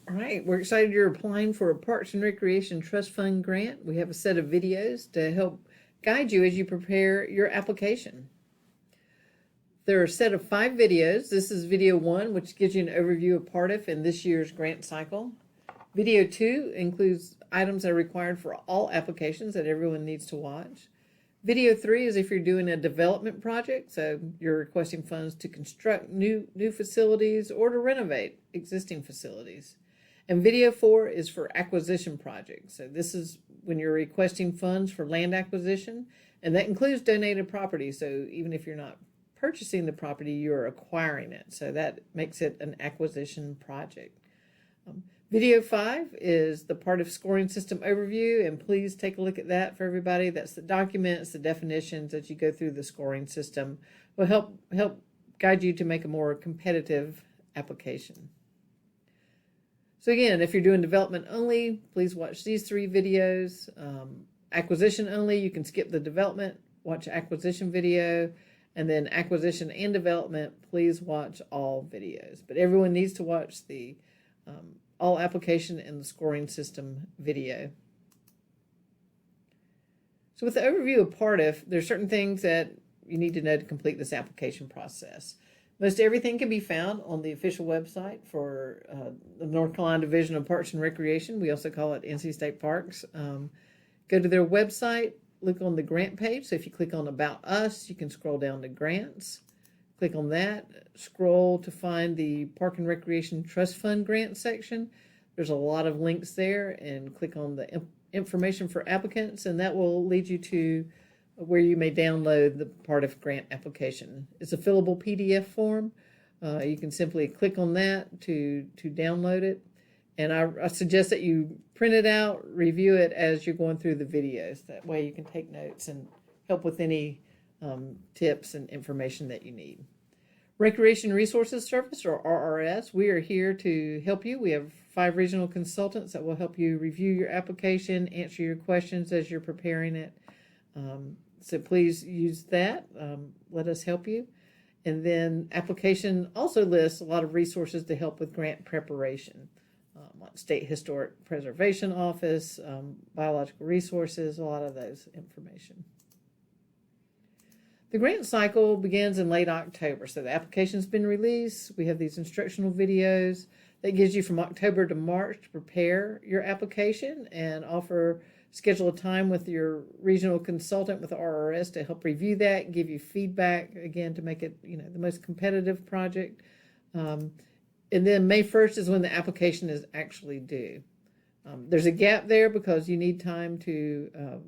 All right, we're excited you're applying for a Parks and Recreation Trust Fund grant. We have a set of videos to help guide you as you prepare your application. There are a set of 5 videos. This is video 1, which gives you an overview of PARTF and this year's grant cycle. Video 2 includes items that are required for all applications that everyone needs to watch. Video 3 is if you're doing a development project, so you're requesting funds to construct new facilities or to renovate existing facilities. And video 4 is for acquisition projects. So this is when you're requesting funds for land acquisition, and that includes donated property. So even if you're not purchasing the property, you're acquiring it. So that makes it an acquisition project. Video 5 is the PARTF scoring system overview, and please take a look at that for everybody. That's the documents, the definitions that you go through the scoring system. Will help guide you to make a more competitive application. So again, if you're doing development only, please watch these 3 videos. Acquisition only, you can skip the development, watch acquisition video, and then acquisition and development, please watch all videos. But everyone needs to watch the all application and the scoring system video. So with the overview of PARTF, there's certain things that you need to know to complete this application process. Most everything can be found on the official website for the North Carolina Division of Parks and Recreation. We also call it NC State Parks. Go to their website, look on the grant page. So if you click on About Us, you can scroll down to Grants. Click on that, scroll to find the Park and Recreation Trust Fund grant section. There's a lot of links there, and click on the information for applicants, and that will lead you to where you may download the PARTF grant application. It's a fillable PDF form. You can simply click on that to download it. And I suggest that you print it out, review it as you're going through the videos. That way you can take notes and help with any tips and information that you need. Recreation Resources Service, or RRS, we are here to help you. We have 5 regional consultants that will help you review your application, answer your questions as you're preparing it. So please use that. Let us help you. And then application also lists a lot of resources to help with grant preparation, like State Historic Preservation Office, biological resources, a lot of those information. The grant cycle begins in late October, so the application's been released. We have these instructional videos that gives you from October to March to prepare your application and schedule a time with your regional consultant with the RRS to help review that, give you feedback, again, to make it the most competitive project. And then May 1st is when the application is actually due. There's a gap there because you need time to,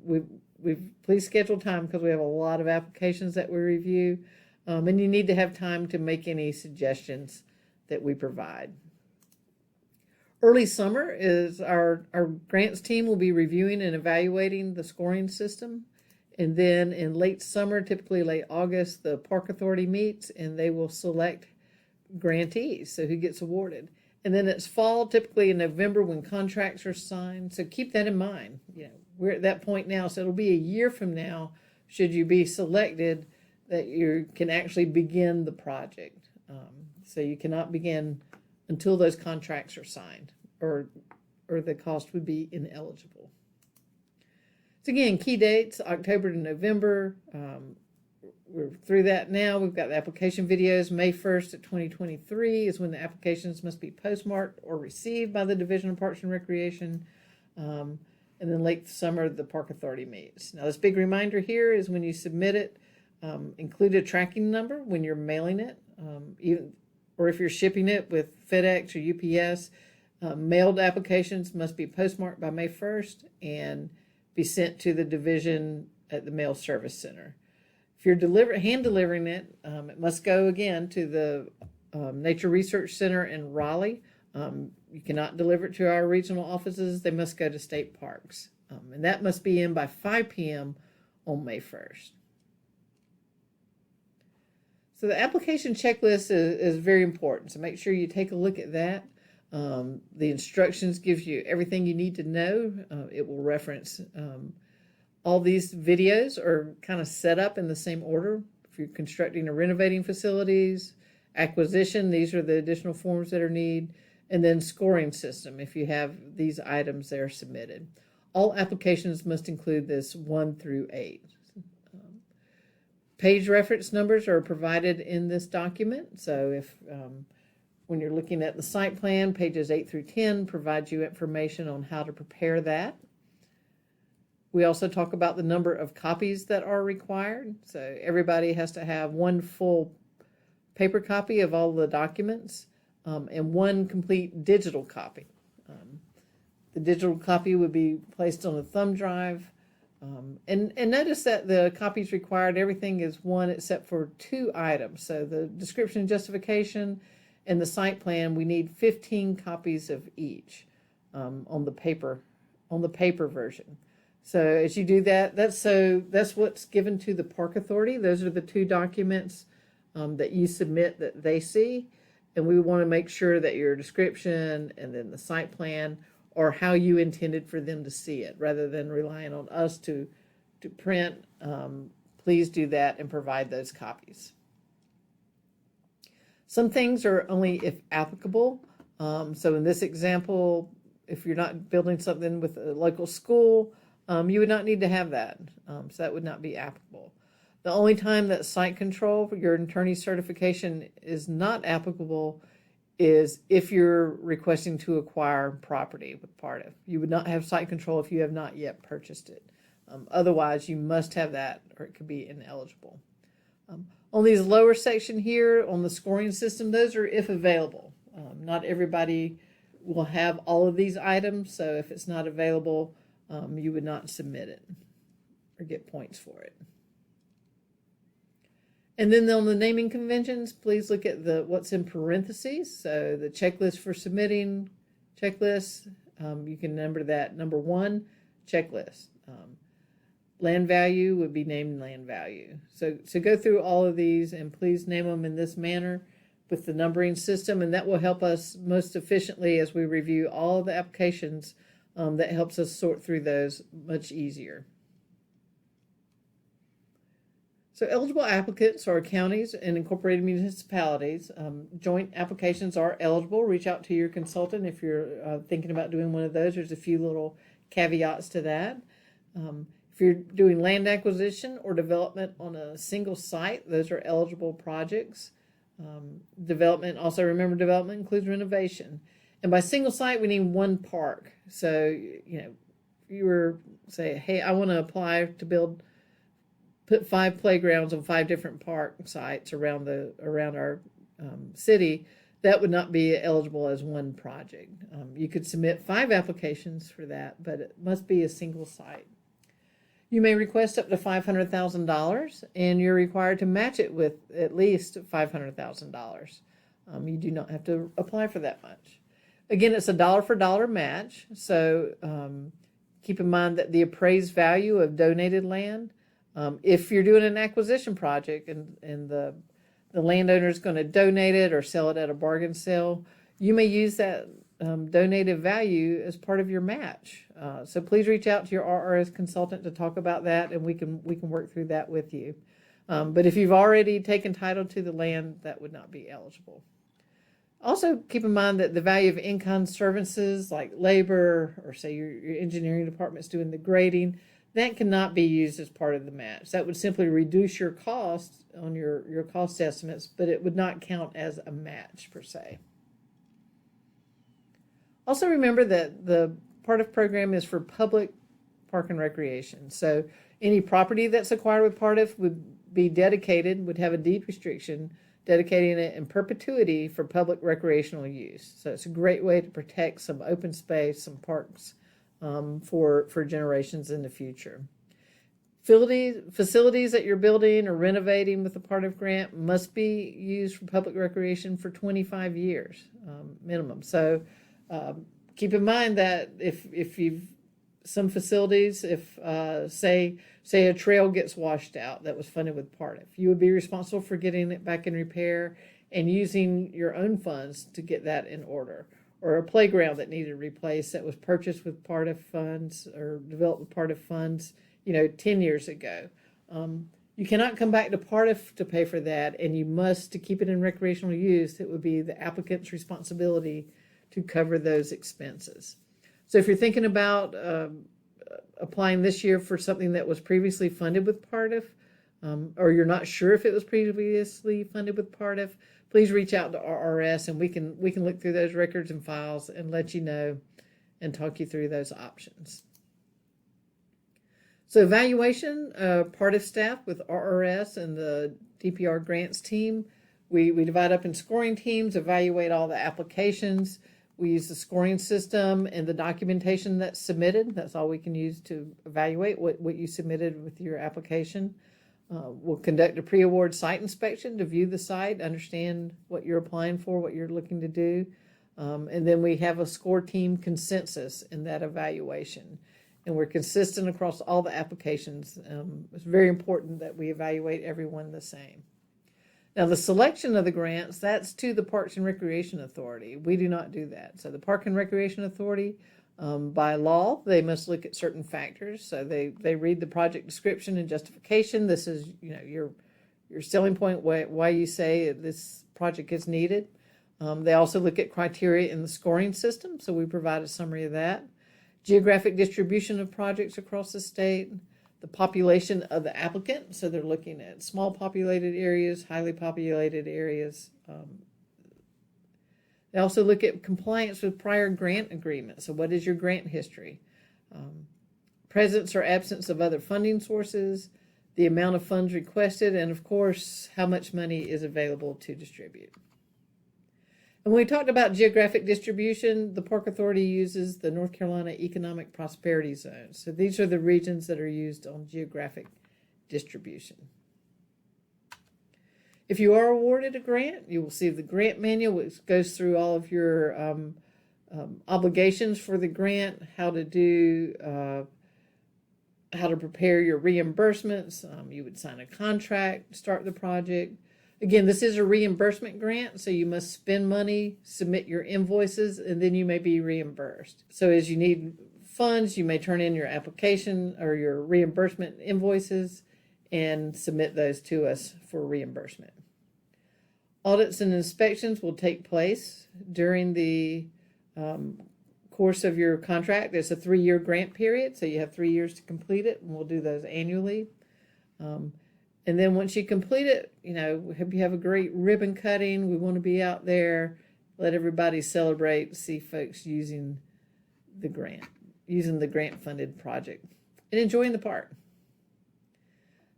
please schedule time because we have a lot of applications that we review, and you need to have time to make any suggestions that we provide. Early summer is our grants team will be reviewing and evaluating the scoring system. And then in late summer, typically late August, the Park Authority meets and they will select grantees, so who gets awarded. And then it's fall, typically in November, when contracts are signed. So keep that in mind. We're at that point now, so it'll be a year from now, should you be selected, that you can actually begin the project. So you cannot begin until those contracts are signed, or the cost would be ineligible. So again, key dates, October to November. We're through that now. We've got the application videos. May 1st of 2023 is when the applications must be postmarked or received by the Division of Parks and Recreation. And then late summer, the Park Authority meets. Now, this big reminder here is when you submit it, include a tracking number when you're mailing it, or if you're shipping it with FedEx or UPS. Mailed applications must be postmarked by May 1st and be sent to the division at the Mail Service Center. If you're hand delivering it, it must go again to the Nature Research Center in Raleigh. You cannot deliver it to our regional offices. They must go to state parks. And that must be in by 5 p.m. on May 1st. So the application checklist is very important. So make sure you take a look at that. The instructions gives you everything you need to know. It will reference all these videos are kind of set up in the same order. If you're constructing or renovating facilities, acquisition, these are the additional forms that are needed. and then scoring system if you have these items that are submitted. All applications must include this 1 through 8. Page reference numbers are provided in this document. So if when you're looking at the site plan, pages 8 through 10 provide you information on how to prepare that. We also talk about the number of copies that are required. So everybody has to have one full paper copy of all the documents and one complete digital copy. The digital copy would be placed on a thumb drive. And notice that the copies required, everything is one except for 2 items. So the description and justification and the site plan, we need 15 copies of each on the paper version. So as you do that, that's what's given to the Park Authority. Those are the 2 documents that you submit that they see. And we want to make sure that your description and then the site plan are how you intended for them to see it, rather than relying on us to print. Please do that and provide those copies. Some things are only if applicable. So in this example, if you're not building something with a local school, you would not need to have that. So that would not be applicable. The only time that site control for your attorney certification is not applicable is if you're requesting to acquire property with PARTF. You would not have site control if you have not yet purchased it. Otherwise, you must have that or it could be ineligible. On these lower section here, on the scoring system, those are if available. Not everybody will have all of these items, so if it's not available, you would not submit it or get points for it. And then on the naming conventions, please look at what's in parentheses. So the checklist for submitting checklist, you can number that number 1, checklist. Land value would be named land value. So go through all of these and please name them in this manner with the numbering system, and that will help us most efficiently as we review all of the applications. That helps us sort through those much easier. So eligible applicants are counties and incorporated municipalities. Joint applications are eligible. Reach out to your consultant if you're thinking about doing one of those. There's a few little caveats to that. If you're doing land acquisition or development on a single site, those are eligible projects. Development, also remember, development includes renovation. And by single site, we need 1 park. So, if you were say, hey, I want to apply to put 5 playgrounds on 5 different park sites around our city, that would not be eligible as 1 project. You could submit 5 applications for that, but it must be a single site. You may request up to $500,000, and you're required to match it with at least $500,000. You do not have to apply for that much. Again, it's a dollar-for-dollar match, so keep in mind that the appraised value of donated land, if you're doing an acquisition project and the landowner is going to donate it or sell it at a bargain sale, you may use that donated value as part of your match. So please reach out to your RRS consultant to talk about that, and we can work through that with you. But if you've already taken title to the land, that would not be eligible. Also, keep in mind that the value of in-kind services like labor, or say your engineering department's doing the grading, that cannot be used as part of the match. That would simply reduce your cost on your cost estimates, but it would not count as a match per se. Also remember that the PARTF program is for public park and recreation. So any property that's acquired with PARTF would be dedicated, would have a deed restriction, dedicating it in perpetuity for public recreational use. So it's a great way to protect some open space, some parks for generations in the future. Facilities that you're building or renovating with the PARTF grant must be used for public recreation for 25 years minimum. So keep in mind that if you've some facilities, if say a trail gets washed out that was funded with PARTF, you would be responsible for getting it back in repair and using your own funds to get that in order. Or a playground that needed replaced that was purchased with PARTF funds or developed with PARTF funds, 10 years ago. You cannot come back to PARTF to pay for that, and you must, to keep it in recreational use, it would be the applicant's responsibility to cover those expenses. So if you're thinking about applying this year for something that was previously funded with PARTF, or you're not sure if it was previously funded with PARTF, please reach out to RRS and we can look through those records and files and let you know and talk you through those options. So evaluation, PARTF staff with RRS and the DPR grants team, we divide up in scoring teams, evaluate all the applications. We use the scoring system and the documentation that's submitted. That's all we can use to evaluate what you submitted with your application. We'll conduct a pre-award site inspection to view the site, understand what you're applying for, what you're looking to do. And then we have a score team consensus in that evaluation. And we're consistent across all the applications. It's very important that we evaluate everyone the same. Now, the selection of the grants, that's to the Parks and Recreation Authority. We do not do that. So the Park and Recreation Authority, by law, they must look at certain factors. So they read the project description and justification. This is, your selling point, why you say this project is needed. They also look at criteria in the scoring system. So we provide a summary of that. Geographic distribution of projects across the state, the population of the applicant. So they're looking at small populated areas, highly populated areas. They also look at compliance with prior grant agreements. So what is your grant history? Presence or absence of other funding sources, the amount of funds requested, and of course, how much money is available to distribute. And when we talked about geographic distribution, the Park Authority uses the North Carolina Economic Prosperity Zones. So these are the regions that are used on geographic distribution. If you are awarded a grant, you will see the grant manual, which goes through all of your obligations for the grant, how to prepare your reimbursements. You would sign a contract, start the project. Again, this is a reimbursement grant, so you must spend money, submit your invoices, and then you may be reimbursed. So as you need funds, you may turn in your application or your reimbursement invoices and submit those to us for reimbursement. Audits and inspections will take place during the course of your contract. There's a 3-year grant period, so you have 3 years to complete it, and we'll do those annually. And then once you complete it, we hope you have a great ribbon cutting. We want to be out there, let everybody celebrate, see folks using the grant-funded project, and enjoying the park.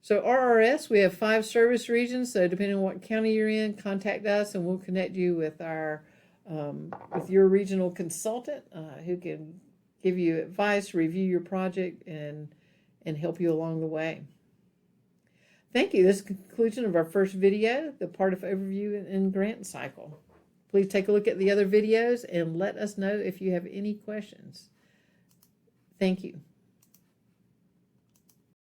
So RRS, we have 5 service regions. So depending on what county you're in, contact us, and we'll connect you with with your regional consultant who can give you advice, review your project, and help you along the way. Thank you. This is the conclusion of our first video, the PARTF overview and grant cycle. Please take a look at the other videos and let us know if you have any questions. Thank you.